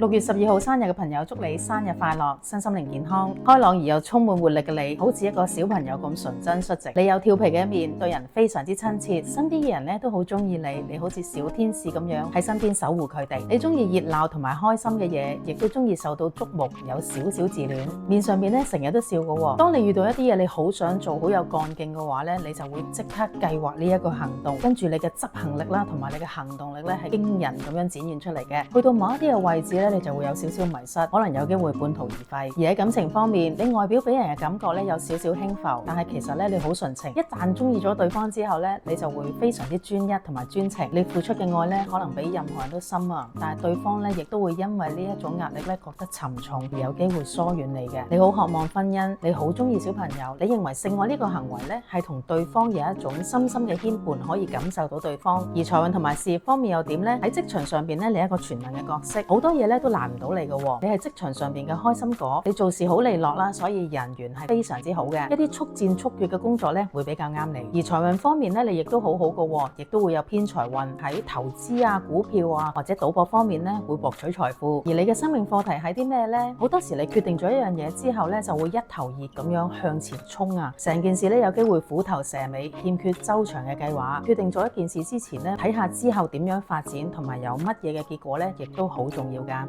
6月12號生日嘅朋友，祝你生日快樂，身心靈健康，開朗而又充滿活力嘅你，好似一個小朋友咁純真率直。你有調皮嘅一面，對人非常之親切，身邊嘅人咧都好中意你，你好似小天使咁樣喺身邊守護佢哋。你中意熱鬧同埋開心嘅嘢，亦都中意受到矚目，有少少自戀，面上面咧成日都笑嘅。當你遇到一啲嘢你好想做，好有幹勁嘅話咧，你就會即刻計劃呢一個行動，跟住你嘅執行力啦，同埋你嘅行動力咧係驚人咁樣展現出嚟嘅。去到某一啲嘅位置咧，你就會有少少迷失，可能有機會半途而廢。而喺感情方面，你外表俾人嘅感覺咧有少少輕浮，但係其實咧你好純情。一旦中意咗對方之後咧，你就會非常之專一同埋專情。你付出嘅愛咧，可能比任何人都深啊，但係對方咧亦都會因為呢一種壓力咧覺得沉重，而有機會疏遠你嘅。你好渴望婚姻，你好中意小朋友，你認為性愛呢個行為咧係同對方有一種深深嘅牽絆，可以感受到對方。而財運同埋事業方面又點咧？喺職場上邊咧，你係一個全能嘅角色，好多嘢咧都難唔到你嘅。你係職場上邊嘅開心果，你做事好利落啦，所以人緣係非常之好嘅。一啲速戰速決嘅工作咧會比較啱你。而財運方面咧，你亦都好好嘅，亦都會有偏財運，喺投資啊、股票啊或者賭博方面咧會博取財富。而你嘅生命課題係啲咩咧？好多時你決定咗一樣嘢之後咧，就會一頭熱咁樣向前衝啊！成件事咧有機會虎頭蛇尾，欠缺周詳嘅計劃。決定咗一件事之前咧，睇下之後點樣發展，同埋有乜嘢嘅結果咧，亦都好重要㗎。